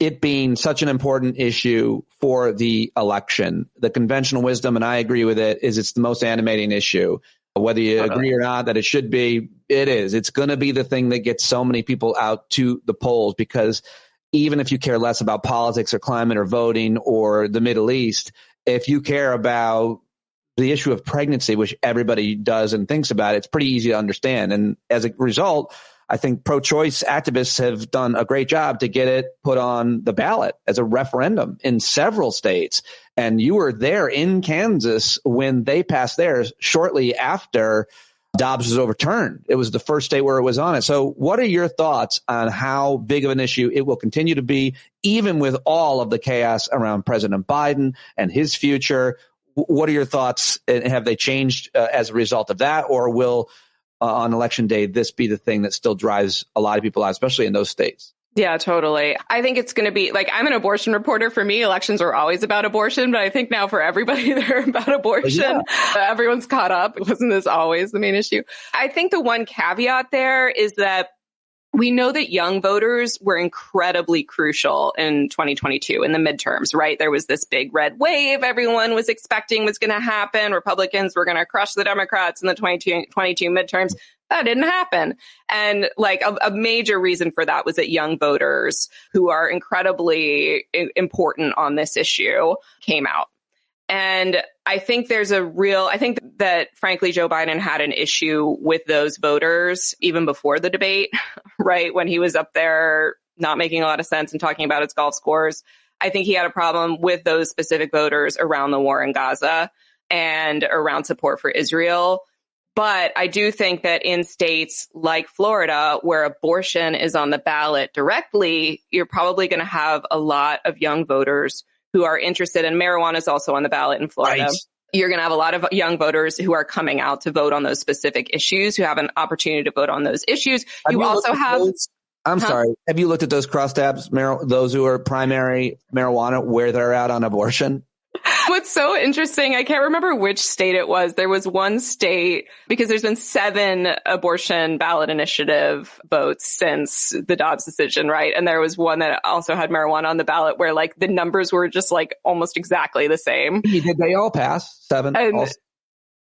it being such an important issue for the election. The conventional wisdom, and I agree with it, is it's the most animating issue. Whether you agree or not that it should be, it is. It's going to be the thing that gets so many people out to the polls, because even if you care less about politics or climate or voting or the Middle East, if you care about the issue of pregnancy, which everybody does and thinks about, it's pretty easy to understand. And as a result, I think pro-choice activists have done a great job to get it put on the ballot as a referendum in several states. And you were there in Kansas when they passed theirs shortly after Dobbs was overturned. It was the first state where it was on it. So what are your thoughts on how big of an issue it will continue to be, even with all of the chaos around President Biden and his future? What are your thoughts? Have they changed as a result of that? Or will on election day this be the thing that still drives a lot of people out, especially in those states? Yeah, totally. I think it's going to be like, I'm an abortion reporter. For me, elections are always about abortion, but I think now for everybody, they're about abortion. Everyone's caught up. Wasn't this always the main issue? I think the one caveat there is that we know that young voters were incredibly crucial in 2022 in the midterms, right? There was this big red wave everyone was expecting was going to happen. Republicans were going to crush the Democrats in the 2022 midterms. That didn't happen. And like a major reason for that was that young voters who are incredibly important on this issue came out. And I think I think that frankly, Joe Biden had an issue with those voters even before the debate, right? When he was up there not making a lot of sense and talking about his golf scores. I think he had a problem with those specific voters around the war in Gaza and around support for Israel. But I do think that in states like Florida, where abortion is on the ballot directly, you're probably going to have a lot of young voters who are interested, and marijuana is also on the ballot in Florida. Right. You're going to have a lot of young voters who are coming out to vote on those specific issues, who have an opportunity to vote on those issues. You also have... sorry. Have you looked at those crosstabs, those who are primary marijuana, where they're at on abortion? What's so interesting, I can't remember which state it was. There was one state, because there's been 7 abortion ballot initiative votes since the Dobbs decision, right? And there was one that also had marijuana on the ballot where like the numbers were just like almost exactly the same. Did they all pass? 7?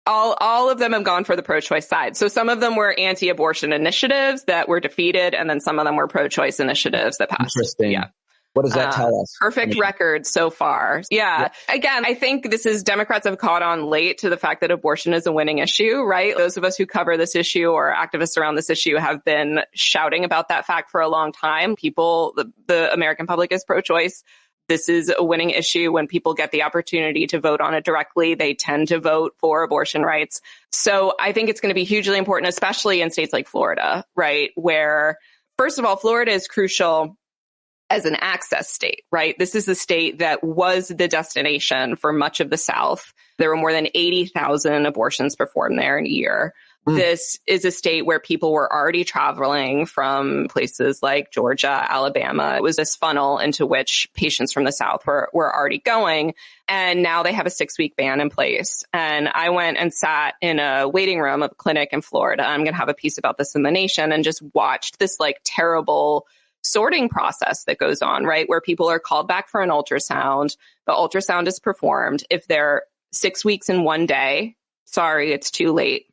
All of them have gone for the pro-choice side. So some of them were anti-abortion initiatives that were defeated, and then some of them were pro-choice initiatives that passed. Interesting. Yeah. What does that tell us? Perfect record so far. Yeah. Again, I think Democrats have caught on late to the fact that abortion is a winning issue, right? Those of us who cover this issue or activists around this issue have been shouting about that fact for a long time. People, the American public is pro-choice. This is a winning issue. When people get the opportunity to vote on it directly, they tend to vote for abortion rights. So I think it's going to be hugely important, especially in states like Florida, right? Where, first of all, Florida is crucial as an access state, right? This is the state that was the destination for much of the South. There were more than 80,000 abortions performed there in a year. This is a state where people were already traveling from places like Georgia, Alabama. It was this funnel into which patients from the South were already going. And now they have a 6-week ban in place. And I went and sat in a waiting room of a clinic in Florida. I'm going to have a piece about this in the Nation, and just watched this like terrible sorting process that goes on, right? Where people are called back for an ultrasound. The ultrasound is performed. If they're 6 weeks in one day, sorry, it's too late.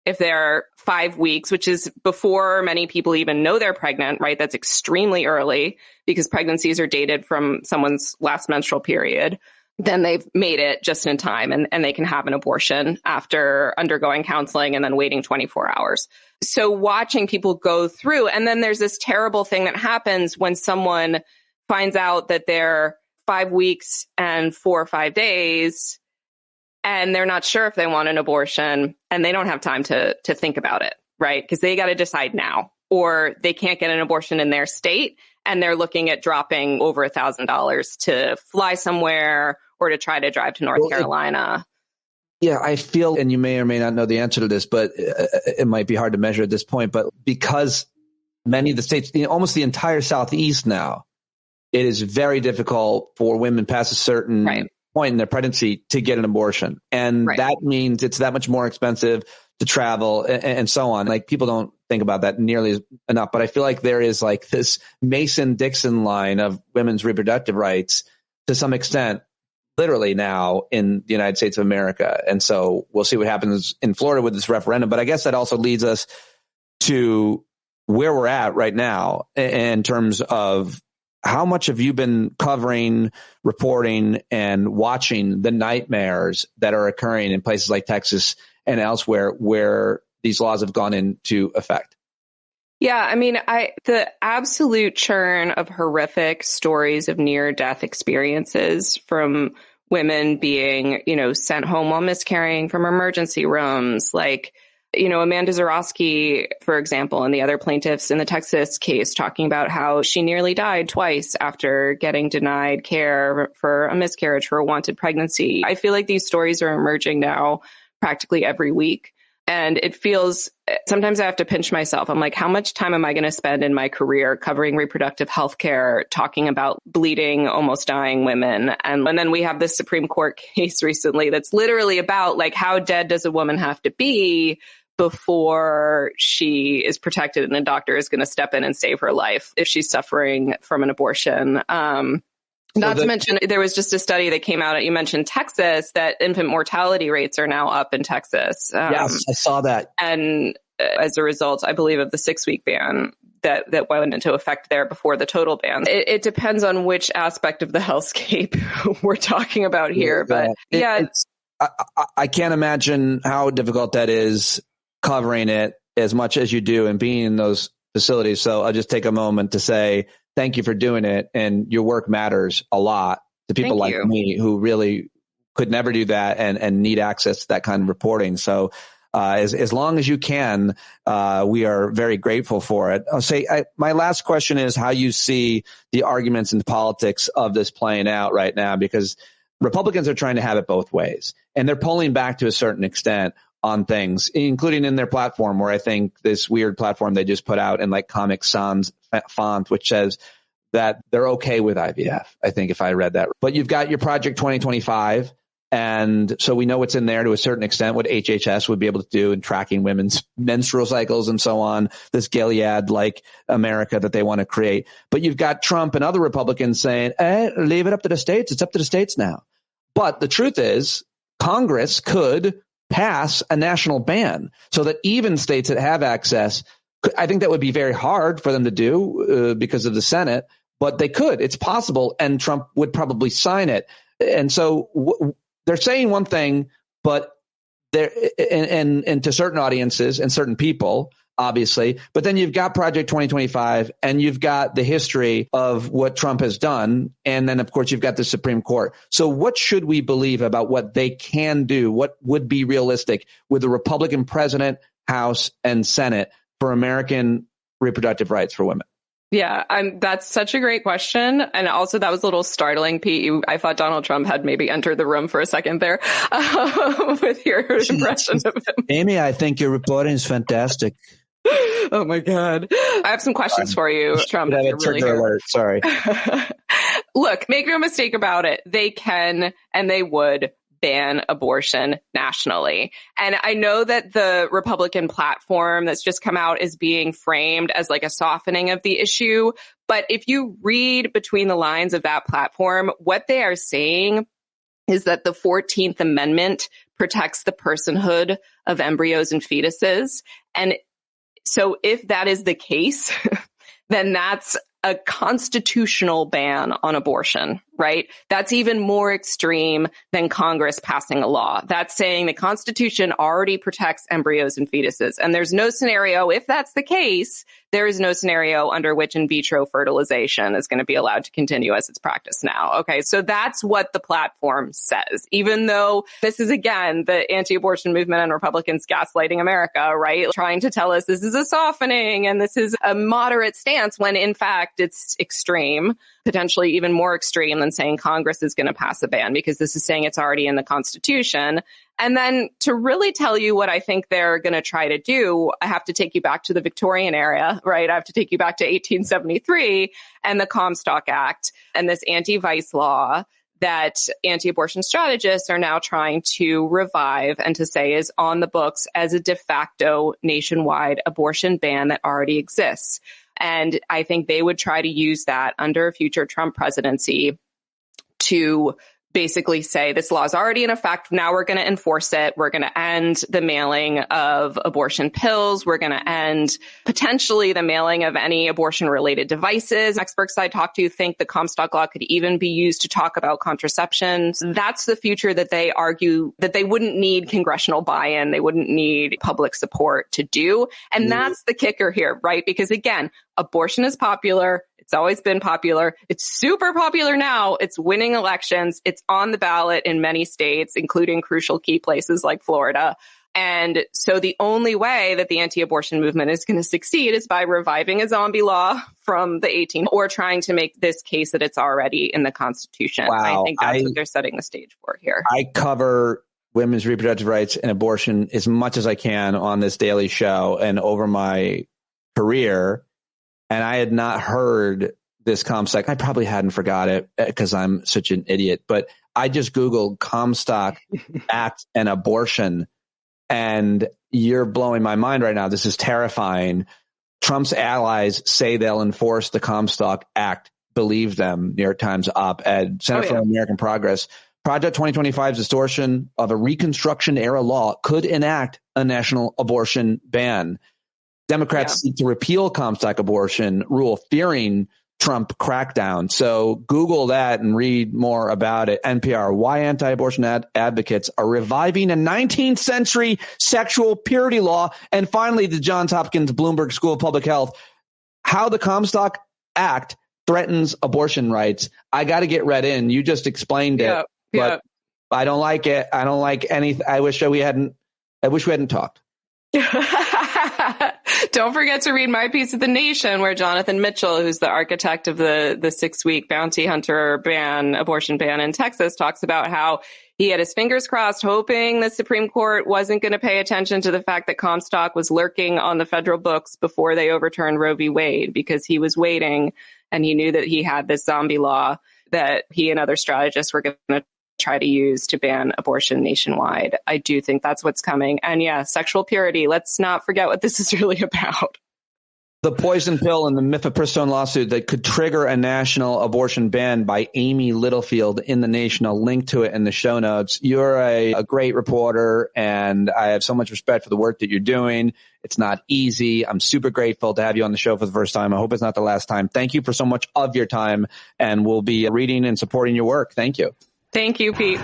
If they're 5 weeks, which is before many people even know they're pregnant, right? That's extremely early because pregnancies are dated from someone's last menstrual period. Then they've made it just in time and they can have an abortion after undergoing counseling and then waiting 24 hours. So watching people go through, and then there's this terrible thing that happens when someone finds out that they're 5 weeks and 4 or 5 days, and they're not sure if they want an abortion, and they don't have time to think about it, right? Because they got to decide now, or they can't get an abortion in their state, and they're looking at dropping over $1,000 to fly somewhere or to try to drive to North Carolina. Yeah, I feel, and you may or may not know the answer to this, but it might be hard to measure at this point, but because many of the states, almost the entire Southeast now, it is very difficult for women past a certain point in their pregnancy to get an abortion. And that means it's that much more expensive to travel and so on. Like, people don't think about that nearly enough, but I feel like there is like this Mason-Dixon line of women's reproductive rights to some extent, literally now in the United States of America. And so we'll see what happens in Florida with this referendum. But I guess that also leads us to where we're at right now in terms of how much have you been covering, reporting, and watching the nightmares that are occurring in places like Texas and elsewhere where these laws have gone into effect? Yeah, I mean, the absolute churn of horrific stories of near-death experiences from women being, sent home while miscarrying from emergency rooms, like, Amanda Zarowski, for example, and the other plaintiffs in the Texas case talking about how she nearly died twice after getting denied care for a miscarriage for a wanted pregnancy. I feel like these stories are emerging now practically every week. And it feels, sometimes I have to pinch myself. I'm like, how much time am I going to spend in my career covering reproductive health care, talking about bleeding, almost dying women? And then we have this Supreme Court case recently that's literally about, like, how dead does a woman have to be before she is protected and a doctor is going to step in and save her life if she's suffering from an abortion. Not to mention, there was just a study that came out, you mentioned Texas, that infant mortality rates are now up in Texas. Yes, I saw that. And as a result, I believe, of the 6-week ban that went into effect there before the total ban. It depends on which aspect of the hellscape we're talking about here. But I can't imagine how difficult that is covering it as much as you do and being in those facilities. So I'll just take a moment to say, thank you for doing it. And your work matters a lot to people like me who really could never do that and need access to that kind of reporting. So as long as you can, we are very grateful for it. I'll say my last question is how you see the arguments and politics of this playing out right now, because Republicans are trying to have it both ways, and they're pulling back to a certain extent on things, including in their platform, where I think this weird platform they just put out in like Comic Sans font, which says that they're okay with IVF. I think if I read that, but you've got your Project 2025. And so we know what's in there to a certain extent, what HHS would be able to do in tracking women's menstrual cycles and so on, this Gilead-like America that they want to create. But you've got Trump and other Republicans saying, leave it up to the states. It's up to the states now. But the truth is, Congress could pass a national ban so that even states that have access, I think that would be very hard for them to do because of the Senate, but they could. It's possible, and Trump would probably sign it. And so they're saying one thing, but they're and to certain audiences and certain people, obviously. But then you've got Project 2025, and you've got the history of what Trump has done, and then of course you've got the Supreme Court. So what should we believe about what they can do? What would be realistic with the Republican president, House, and Senate for American reproductive rights for women? Yeah, that's such a great question. And also that was a little startling, Pete. I thought Donald Trump had maybe entered the room for a second there with your impression of him. Amy, I think your reporting is fantastic. Oh, my God. I have some questions for you, Trump. I have a trigger alert. Sorry. Look, make no mistake about it. They can and they would ban abortion nationally. And I know that the Republican platform that's just come out is being framed as like a softening of the issue. But if you read between the lines of that platform, what they are saying is that the 14th Amendment protects the personhood of embryos and fetuses. And so if that is the case, then that's a constitutional ban on abortion, right? That's even more extreme than Congress passing a law. That's saying the Constitution already protects embryos and fetuses. And there's no scenario, if that's the case, there is no scenario under which in vitro fertilization is going to be allowed to continue as it's practiced now. Okay, so that's what the platform says, even though this is, again, the anti-abortion movement and Republicans gaslighting America, right? Trying to tell us this is a softening and this is a moderate stance when, in fact, it's extreme, potentially even more extreme than saying Congress is going to pass a ban, because this is saying it's already in the Constitution. And then to really tell you what I think they're going to try to do, I have to take you back to the Victorian era, right? I have to take you back to 1873 and the Comstock Act and this anti-vice law that anti-abortion strategists are now trying to revive and to say is on the books as a de facto nationwide abortion ban that already exists. And I think they would try to use that under a future Trump presidency to basically say this law is already in effect. Now we're going to enforce it. We're going to end the mailing of abortion pills. We're going to end potentially the mailing of any abortion related devices. Experts I talked to think the Comstock law could even be used to talk about contraception. So that's the future that they argue that they wouldn't need congressional buy-in. They wouldn't need public support to do. And that's the kicker here, right? Because again, abortion is popular. It's always been popular. It's super popular now. It's winning elections. It's on the ballot in many states, including crucial key places like Florida. And so the only way that the anti-abortion movement is going to succeed is by reviving a zombie law from the 1800s or trying to make this case that it's already in the Constitution. Wow. I think that's what they're setting the stage for here. I cover women's reproductive rights and abortion as much as I can on this daily show and over my career. And I had not heard this Comstock. I probably hadn't forgot it because I'm such an idiot. But I just Googled Comstock Act and abortion. And you're blowing my mind right now. This is terrifying. Trump's allies say they'll enforce the Comstock Act. Believe them. New York Times op-ed. Center for American Progress. Project 2025's distortion of a Reconstruction era law could enact a national abortion ban. Democrats seek to repeal Comstock abortion rule, fearing Trump crackdown. So Google that and read more about it. NPR, why anti-abortion advocates are reviving a 19th century sexual purity law. And finally, the Johns Hopkins Bloomberg School of Public Health, how the Comstock Act threatens abortion rights. I got to get read in. You just explained it, but I don't like it. I don't like anything. I wish we hadn't talked. Don't forget to read my piece of The Nation, where Jonathan Mitchell, who's the architect of the 6-week bounty hunter abortion ban in Texas, talks about how he had his fingers crossed, hoping the Supreme Court wasn't going to pay attention to the fact that Comstock was lurking on the federal books before they overturned Roe v. Wade, because he was waiting and he knew that he had this zombie law that he and other strategists were going to try to use to ban abortion nationwide. I do think that's what's coming. And sexual purity. Let's not forget what this is really about. The poison pill and the mifepristone lawsuit that could trigger a national abortion ban by Amy Littlefield in The Nation. I'll link to it in the show notes. You're a great reporter, and I have so much respect for the work that you're doing. It's not easy. I'm super grateful to have you on the show for the first time. I hope it's not the last time. Thank you for so much of your time, and we'll be reading and supporting your work. Thank you. Thank you, Pete.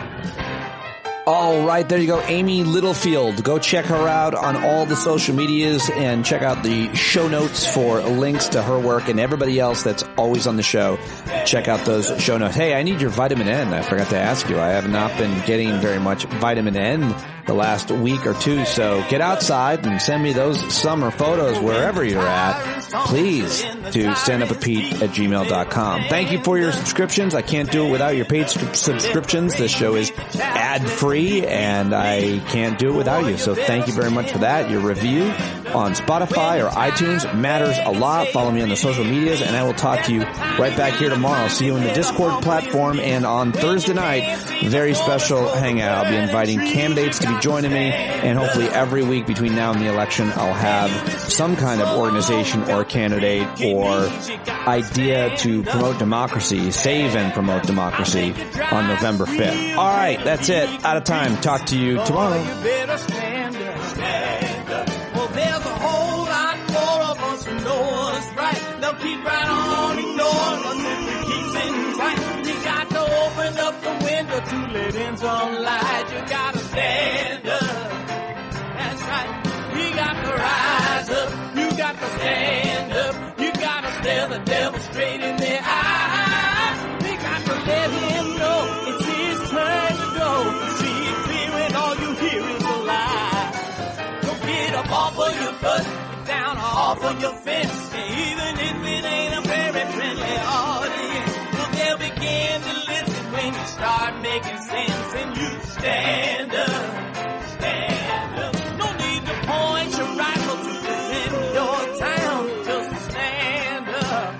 All right, there you go. Amy Littlefield. Go check her out on all the social medias and check out the show notes for links to her work and everybody else that's always on the show. Check out those show notes. Hey, I need your vitamin N. I forgot to ask you. I have not been getting very much vitamin N the last week or two. So get outside and send me those summer photos wherever you're at, please, to standupwithpete@gmail.com. Thank you for your subscriptions. I can't do it without your paid subscriptions. This show is ad-free, and I can't do it without you. So thank you very much for that. Your review on Spotify or iTunes matters a lot. Follow me on the social medias, and I will talk to you right back here tomorrow. See you in the Discord platform, and on Thursday night, very special hangout. I'll be inviting candidates to be joining me, and hopefully every week between now and the election, I'll have some kind of organization or candidate or idea to promote democracy, save and promote democracy on November 5th. All right, that's it. Out of time. Talk to you tomorrow. There's a whole lot more of us who know what's right. They'll keep right on ignoring us if we keep sitting tight. You got to open up the window to let in some light. You got to stand up. That's right. We got to rise up. You got to stand up. You got to stare the devil straight in the eye. We got to let him know it's his turn to go. See it clear when all you hear is a lie. Get up off of your butt, down off of your fence. Even if it ain't a very friendly audience, well, they'll begin to listen when you start making sense. And you stand up, stand up. No need to point your rifle to defend your town. Just stand up,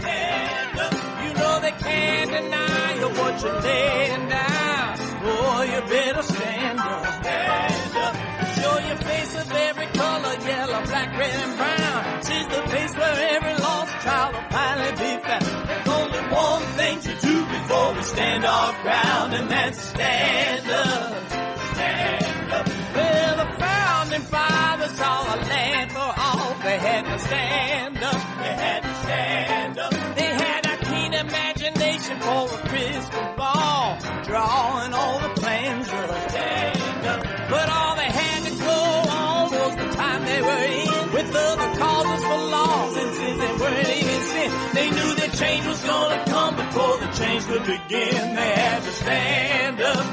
stand up. You know they can't deny you what you're laying down. Oh, you better stand up, stand up. Show your face of every color, yellow, black, red, and brown. She's the place where every lost child will finally be found. There's only one thing to do before we stand our ground, and that's stand up, stand up. Well, the founding fathers saw a land for all. They had to stand up, they had to stand up. They had a keen imagination for a crystal ball, drawing all the plans of a stand up. But all they had to go on was the time they were in, with other causes for laws, and since they weren't even sin, they knew that change was gonna come before the change could begin. They had to stand up.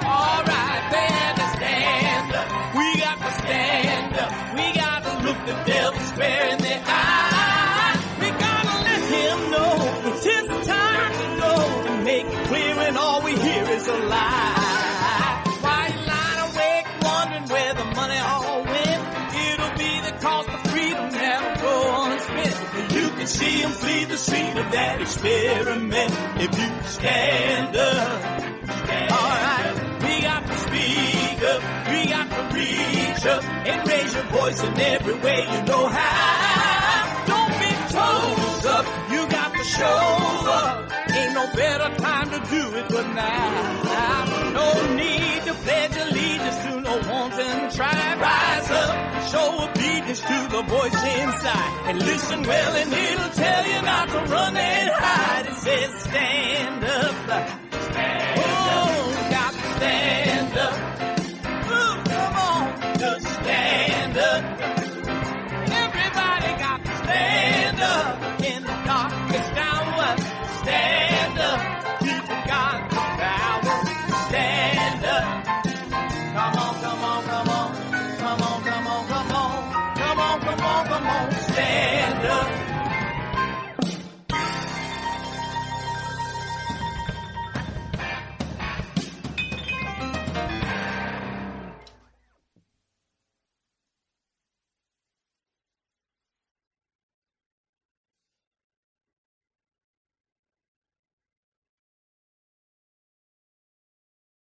All right, they had to stand up. We got to stand up. We got to look the devil square in the eye. We gotta let him know it's his time to go, and make it clear when all we hear is a lie. Where the money all went, it'll be the cost of freedom that'll go unspent. You can see him flee the scene of that experiment if you stand up. Alright, we got to speak up, we got to reach up and raise your voice in every way you know how. Don't be toes up, you got to show up. Ain't no better time to do it but now. No need to pledge allegiance to no wanton tribe. Rise up, show obedience to the voice inside, and listen well and it'll tell you not to run and hide. It says stand up, stand up, got to stand up. Ooh, come on, just stand up. Everybody got to stand up in the darkest hour. Stand up, people got the power. Stand up. Come on, come on, come on. Come on, come on, come on. Come on, come on, come on. Stand up.